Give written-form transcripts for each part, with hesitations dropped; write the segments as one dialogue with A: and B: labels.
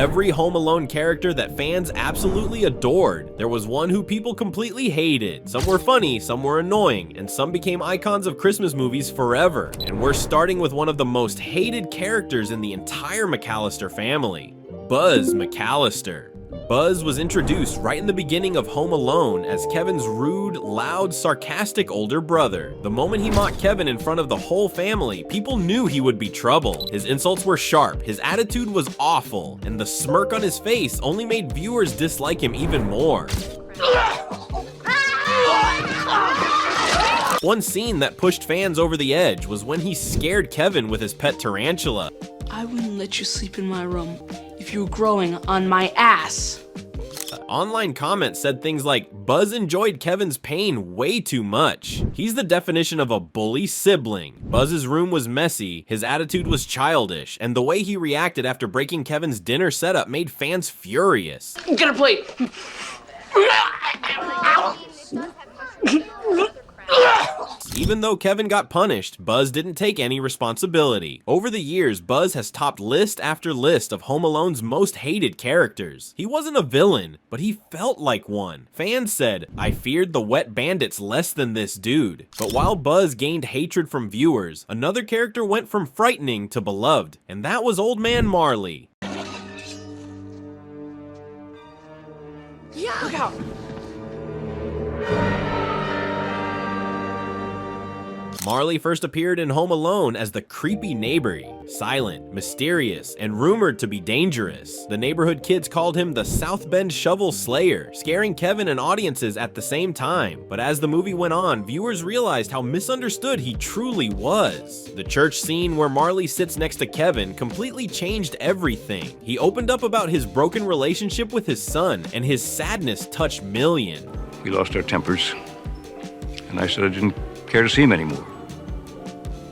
A: every Home Alone character that fans absolutely adored, there was one who people completely hated. Some were funny, some were annoying, and some became icons of Christmas movies forever. And we're starting with one of the most hated characters in the entire McAllister family, Buzz McAllister. Buzz was introduced right in the beginning of Home Alone as Kevin's rude, loud, sarcastic older brother. The moment he mocked Kevin in front of the whole family, people knew he would be trouble. His insults were sharp, his attitude was awful, and the smirk on his face only made viewers dislike him even more. One scene that pushed fans over the edge was when he scared Kevin with his pet tarantula.
B: I wouldn't let you sleep in my room if you were growing on my ass.
A: Online comments said things like, Buzz enjoyed Kevin's pain way too much. He's the definition of a bully sibling. Buzz's room was messy, his attitude was childish, and the way he reacted after breaking Kevin's dinner setup made fans furious.
B: Get a plate.
A: Even though Kevin got punished, Buzz didn't take any responsibility. Over the years, Buzz has topped list after list of Home Alone's most hated characters. He wasn't a villain, but he felt like one. Fans said, I feared the wet bandits less than this dude. But while Buzz gained hatred from viewers, another character went from frightening to beloved, and that was Old Man Marley.
B: Yeah. Look out.
A: Marley first appeared in Home Alone as the creepy neighbor, silent, mysterious, and rumored to be dangerous. The neighborhood kids called him the South Bend Shovel Slayer, scaring Kevin and audiences at the same time. But as the movie went on, viewers realized how misunderstood he truly was. The church scene where Marley sits next to Kevin completely changed everything. He opened up about his broken relationship with his son, and his sadness touched millions.
C: We lost our tempers, and I said I didn't care to see him anymore.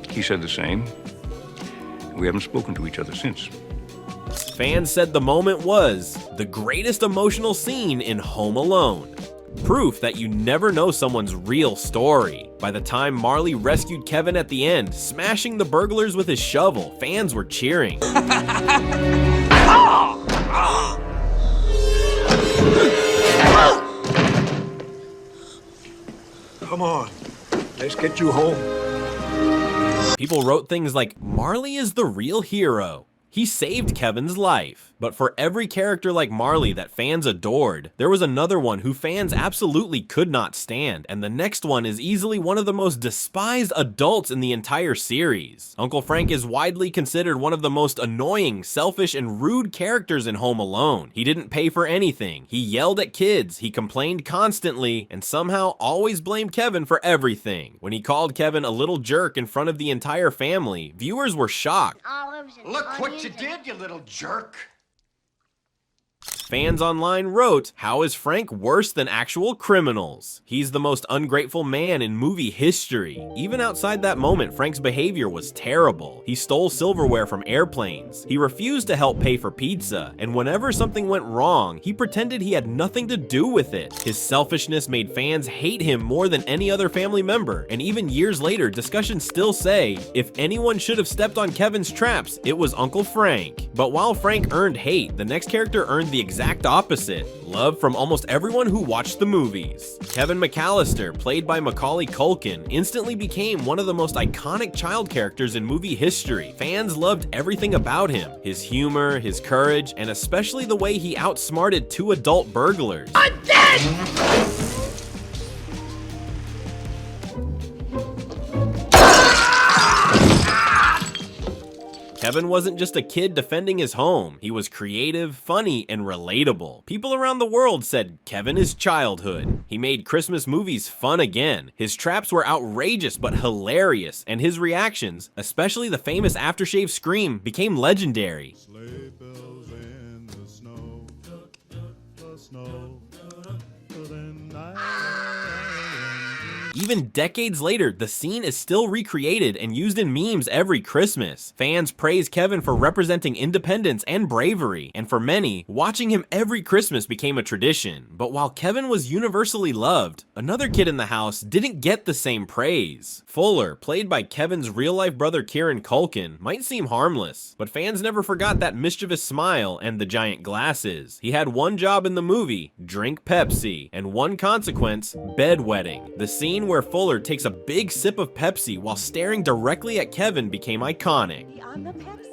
C: He said the same. We haven't spoken to each other since.
A: Fans said the moment was the greatest emotional scene in Home Alone. Proof that you never know someone's real story. By the time Marley rescued Kevin at the end, smashing the burglars with his shovel, fans were cheering.
C: Come on, let's get you home.
A: People wrote things like, Marley is the real hero. He saved Kevin's life. But for every character like Marley that fans adored, there was another one who fans absolutely could not stand, and the next one is easily one of the most despised adults in the entire series. Uncle Frank is widely considered one of the most annoying, selfish, and rude characters in Home Alone. He didn't pay for anything, he yelled at kids, he complained constantly, and somehow always blamed Kevin for everything. When he called Kevin a little jerk in front of the entire family, viewers were shocked.
D: Look what you did, you little jerk.
A: Fans online wrote, how is Frank worse than actual criminals? He's the most ungrateful man in movie history. Even outside that moment, Frank's behavior was terrible. He stole silverware from airplanes. He refused to help pay for pizza. And whenever something went wrong, he pretended he had nothing to do with it. His selfishness made fans hate him more than any other family member. And even years later, discussions still say, if anyone should have stepped on Kevin's traps, it was Uncle Frank. But while Frank earned hate, the next character earned the exact opposite. Love from almost everyone who watched the movies. Kevin McAllister, played by Macaulay Culkin, instantly became one of the most iconic child characters in movie history. Fans loved everything about him. His humor, his courage, and especially the way he outsmarted two adult burglars.
B: I'm dead!
A: Kevin wasn't just a kid defending his home. He was creative, funny, and relatable. People around the world said Kevin is childhood. He made Christmas movies fun again. His traps were outrageous but hilarious, and his reactions, especially the famous aftershave scream, became legendary.
E: Sleigh bells in the snow, the snow,
A: Even decades later, the scene is still recreated and used in memes every Christmas. Fans praise Kevin for representing independence and bravery, and for many, watching him every Christmas became a tradition. But while Kevin was universally loved, another kid in the house didn't get the same praise. Fuller, played by Kevin's real-life brother Kieran Culkin, might seem harmless, but fans never forgot that mischievous smile and the giant glasses. He had one job in the movie, drink Pepsi, and one consequence, bedwetting. The scene where Fuller takes a big sip of Pepsi while staring directly at Kevin became iconic.
F: I'm the Pepsi.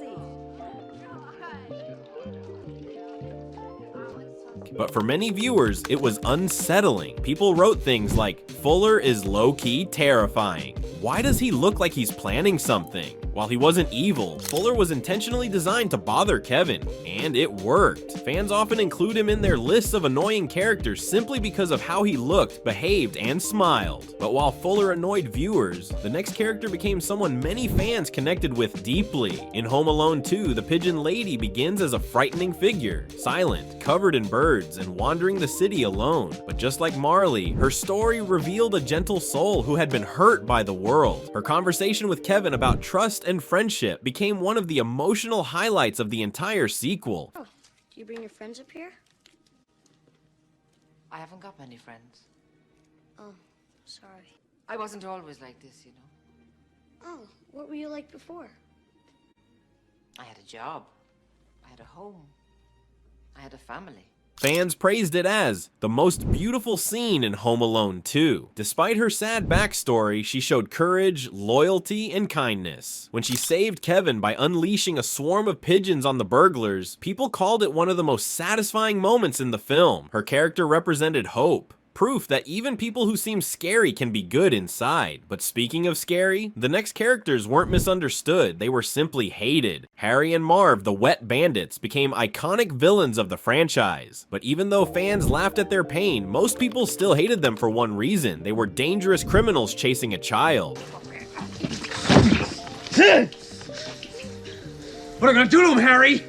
A: But for many viewers, it was unsettling. People wrote things like, Fuller is low-key terrifying. Why does he look like he's planning something? While he wasn't evil, Fuller was intentionally designed to bother Kevin, and it worked. Fans often include him in their lists of annoying characters simply because of how he looked, behaved, and smiled. But while Fuller annoyed viewers, the next character became someone many fans connected with deeply. In Home Alone 2, the Pigeon Lady begins as a frightening figure, silent, covered in birds, and wandering the city alone. But just like Marley, her story revealed a gentle soul who had been hurt by the world. Her conversation with Kevin about trust and friendship became one of the emotional highlights of the entire sequel.
G: Oh, do you bring your friends up here?
F: I haven't got many friends.
G: Oh, sorry.
F: I wasn't always like this, you know.
G: Oh, what were you like before?
F: I had a job. I had a home. I had a family.
A: Fans praised it as the most beautiful scene in Home Alone 2. Despite her sad backstory, she showed courage, loyalty, and kindness. When she saved Kevin by unleashing a swarm of pigeons on the burglars, people called it one of the most satisfying moments in the film. Her character represented hope. Proof that even people who seem scary can be good inside. But speaking of scary, the next characters weren't misunderstood, they were simply hated. Harry and Marv, the Wet Bandits, became iconic villains of the franchise. But even though fans laughed at their pain, most people still hated them for one reason: they were dangerous criminals chasing a child.
H: What are you gonna do to him, Harry?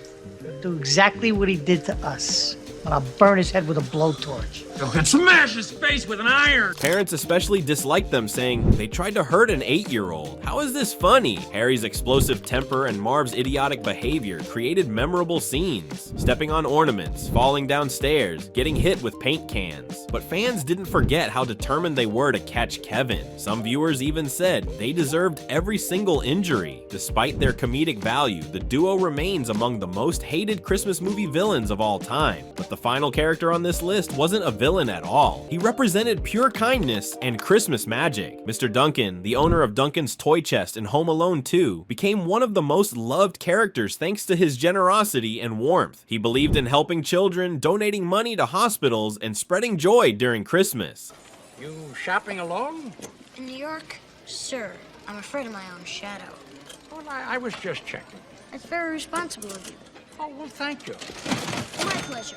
I: Do exactly what he did to us. And I'll burn his head with a blowtorch.
H: You can smash his face with an iron!
A: Parents especially disliked them, saying they tried to hurt an 8-year-old. How is this funny? Harry's explosive temper and Marv's idiotic behavior created memorable scenes. Stepping on ornaments, falling down stairs, getting hit with paint cans. But fans didn't forget how determined they were to catch Kevin. Some viewers even said they deserved every single injury. Despite their comedic value, the duo remains among the most hated Christmas movie villains of all time. But the final character on this list wasn't a villain at all. He represented pure kindness and Christmas magic. Mr. Duncan, the owner of Duncan's Toy Chest in Home Alone 2, became one of the most loved characters thanks to his generosity and warmth. He believed in helping children, donating money to hospitals, and spreading joy during Christmas.
H: You shopping alone?
G: In New York? Sir, I'm afraid of my own shadow.
H: Well, I was just checking.
G: That's very responsible of you.
H: Oh, well, thank you.
G: My pleasure.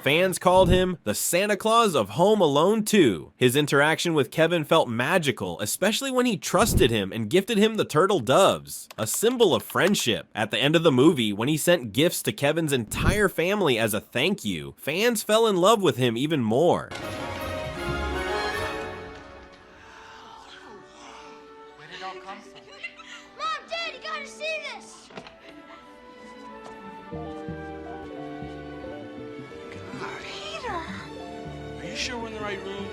A: Fans called him the Santa Claus of Home Alone 2. His interaction with Kevin felt magical, especially when he trusted him and gifted him the turtle doves, a symbol of friendship. At the end of the movie, when he sent gifts to Kevin's entire family as a thank you, fans fell in love with him even more.
F: Where did it all come from?
G: Mom, Dad, you gotta see this!
E: Are you sure we're in the right room?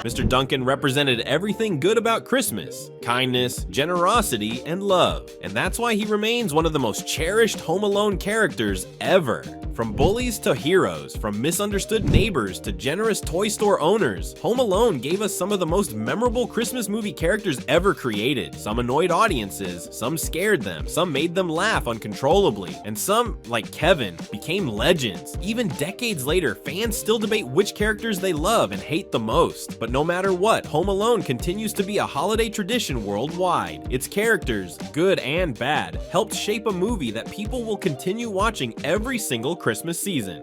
A: Mr. Duncan represented everything good about Christmas: kindness, generosity, and love. And that's why he remains one of the most cherished Home Alone characters ever. From bullies to heroes, from misunderstood neighbors to generous toy store owners, Home Alone gave us some of the most memorable Christmas movie characters ever created. Some annoyed audiences, some scared them, some made them laugh uncontrollably, and some, like Kevin, became legends. Even decades later, fans still debate which characters they love and hate the most. But no matter what, Home Alone continues to be a holiday tradition worldwide. Its characters, good and bad, helped shape a movie that people will continue watching every single Christmas season.